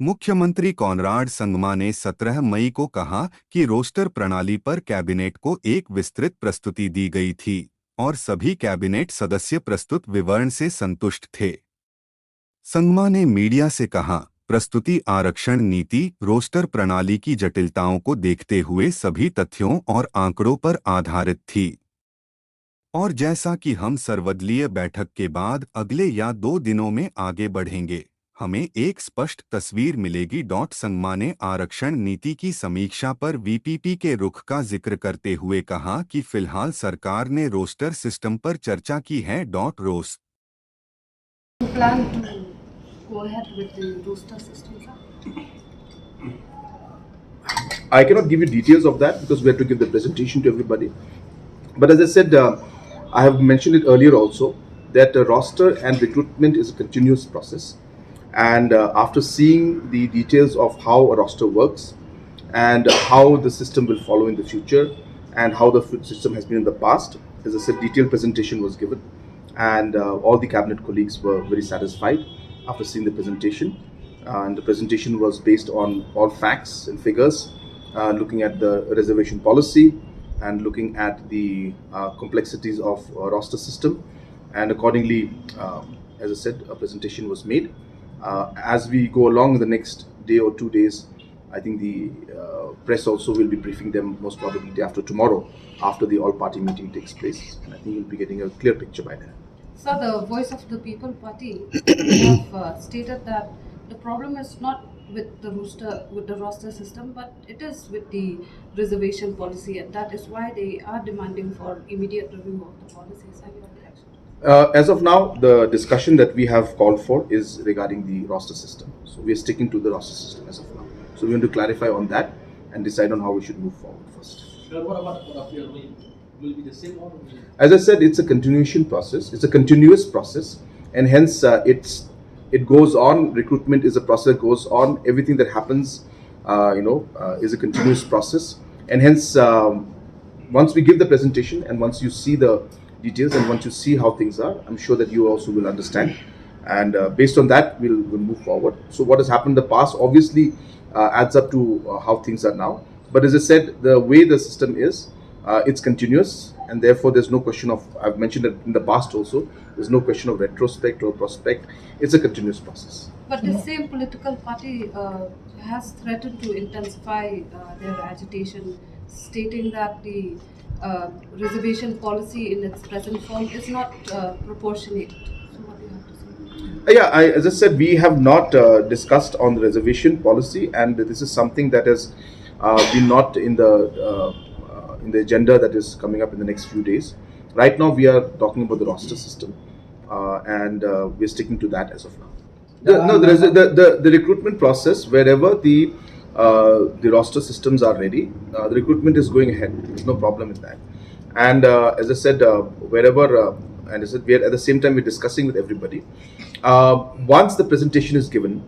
मुख्यमंत्री कॉनराड संगमा ने 17 मई को कहा कि रोस्टर प्रणाली पर कैबिनेट को एक विस्तृत प्रस्तुति दी गई थी और सभी कैबिनेट सदस्य प्रस्तुत विवरण से संतुष्ट थे। संगमा ने मीडिया से कहा, प्रस्तुति आरक्षण नीति रोस्टर प्रणाली की जटिलताओं को देखते हुए सभी तथ्यों और आंकड़ों पर आधारित थी और जैसा कि हम सर्वदलीय बैठक के बाद अगले या 2 दिनों में आगे बढ़ेंगे, हमें एक स्पष्ट तस्वीर मिलेगी। संगमा ने आरक्षण नीति की समीक्षा पर वीपीपी के रुख का जिक्र करते हुए कहा कि फिलहाल सरकार ने रोस्टर सिस्टम पर चर्चा की है। Roast plan to go ahead with the roster system, sir? I cannot give you details of that because we have to give the presentation to everybody. But as I said, I have mentioned it earlier also that roster and recruitment is a continuous process. And after seeing the details of how a roster works and how the system will follow in the future and how the system has been in the past, as I said, detailed presentation was given, and all the cabinet colleagues were very satisfied after seeing the presentation. And the presentation was based on all facts and figures, looking at the reservation policy and looking at the complexities of roster system, and accordingly, as I said, a presentation was made. As we go along in the next day or 2 days, I think the press also will be briefing them most probably day after tomorrow, after the all-party meeting takes place, and I think you'll be getting a clear picture by then. Sir, the Voice of the People Party have stated that the problem is not with the roster system, but it is with the reservation policy, and that is why they are demanding for immediate review of the policies and your direction. As of now, the discussion that we have called for is regarding the roster system. So we are sticking to the roster system as of now. So we want to clarify on that and decide on how we should move forward first. Sir, what about your will be the same or will As I said, it's a continuation process. It's a continuous process, and hence it goes on. Recruitment is a process that goes on. Everything that happens, is a continuous process, and hence once we give the presentation and once you see the details and once you see how things are, I'm sure that you also will understand. And based on that, we'll move forward. So what has happened in the past obviously adds up to how things are now. But as I said, the way the system is, it's continuous, and therefore there's no question of, I've mentioned it in the past also, there's no question of retrospect or prospect. It's a continuous process. But the same political party has threatened to intensify their agitation, stating that the reservation policy in its present form is not proportionate. So what do you have to say? Yeah, as I said, we have not discussed on the reservation policy, and this is something that has been not in the agenda that is coming up in the next few days. Right now, we are talking about the roster system, and we're sticking to that as of now. The recruitment process, wherever the roster systems are ready, the recruitment is going ahead. There's no problem in that. And as I said, wherever, and as I said, at the same time, we're discussing with everybody. Once the presentation is given,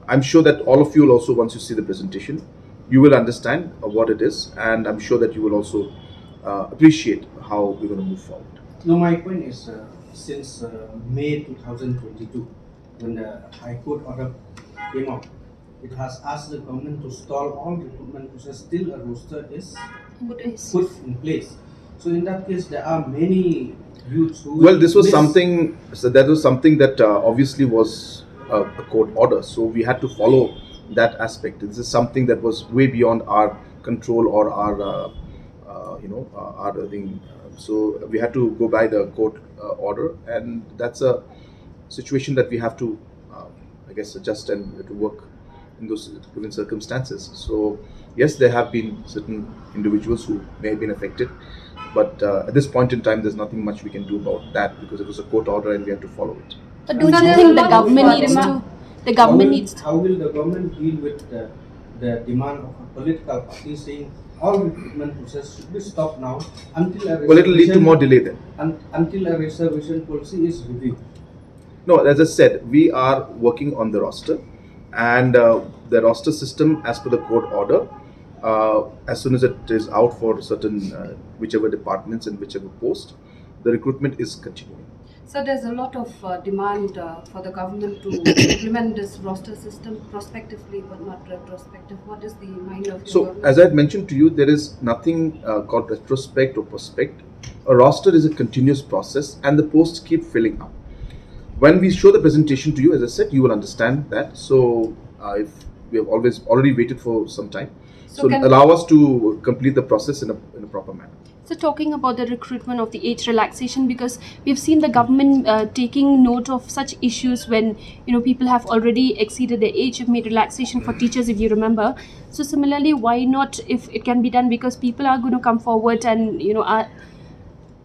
I'm sure that all of you will also, once you see the presentation, you will understand what it is, and I'm sure that you will also appreciate how we're going to move forward. No, my point is since May 2022, when the High Court order came out, it has asked the government to stall all recruitment process till a roster is put in place. So in that case, there are many youths who. Well, this was something. So that was something that obviously was a court order. So we had to follow that aspect. This is something that was way beyond our control or our our thing. So we had to go by the court order, and that's a situation that we have to, I guess, adjust and to work in those given circumstances. So yes, there have been certain individuals who may have been affected, but at this point in time, there's nothing much we can do about that because it was a court order and we have to follow it. But don't you think the government needs to? The government needs to. How will the government deal with the demand of a political party saying all recruitment process should be stopped now until a Well, it will lead to more delay then. until a reservation policy is reviewed? No, as I said, we are working on the roster, and the roster system, as per the court order, as soon as it is out for certain whichever departments and whichever post, the recruitment is continuing. So there's a lot of demand for the government to implement this roster system prospectively but not retrospective. What is the mind of your So, government? as I had mentioned to you, there is nothing called retrospect or prospect. A roster is a continuous process, and the posts keep filling up. When we show the presentation to you, as I said, you will understand that. So, if we have already waited for some time, So so can- allow us to complete the process in a proper manner. So talking about the recruitment of the age relaxation, because we've seen the government taking note of such issues when people have already exceeded the age of made relaxation for teachers, if you remember. So similarly, why not if it can be done, because people are going to come forward and are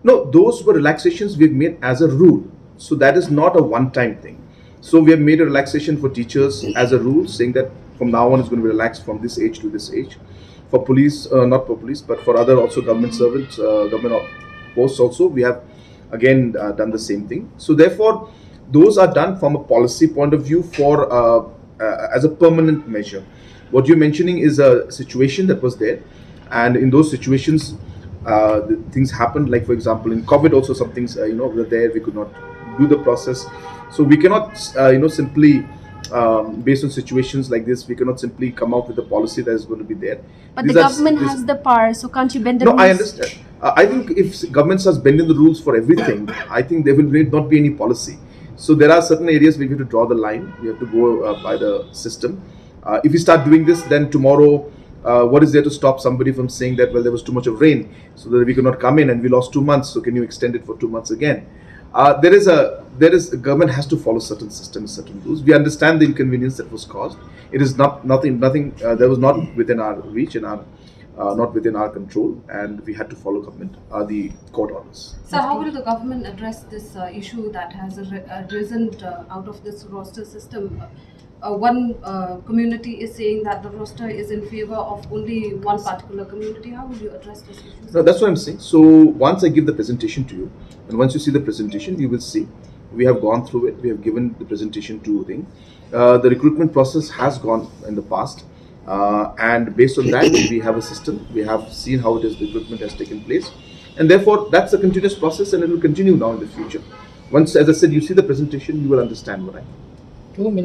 No, those were relaxations we've made as a rule. So that is not a one-time thing. So we have made a relaxation for teachers as a rule, saying that from now on it's going to be relaxed from this age to this age. For police, not for police, but for other also government servants, government posts also, we have again done the same thing. So therefore, those are done from a policy point of view for as a permanent measure. What you're mentioning is a situation that was there, and in those situations, the things happened. Like for example, in COVID, also some things were there. We could not do the process, so we cannot simply based on situations like this, we cannot simply come out with a policy that is going to be there. but These the are- government these- has the power, so can't you bend the no, rules? I understand. I think if government starts bending the rules for everything, I think there will not be any policy. So there are certain areas where we have to draw the line. We have to go by the system. If we start doing this, then tomorrow, what is there to stop somebody from saying that, well, there was too much of rain, so that we could not come in, and we lost 2 months. So can you extend it for 2 months again? Government has to follow certain systems, certain rules. We understand the inconvenience that was caused. It is nothing that was not within our reach and not within our control, and we had to follow government the court orders. So how will the government address this issue that has risen out of this roster system? One community is saying that the roster is in favor of only one particular community. How will you address this issue? No, that's what I'm saying. So once I give the presentation to you, and once you see the presentation, you will see we have gone through it. We have given the presentation to Ring. The recruitment process has gone in the past, and based on that, we have a system. We have seen how the recruitment has taken place, and therefore that's a continuous process, and it will continue now in the future. Once, as I said, you see the presentation, you will understand what I mean. 2 minutes.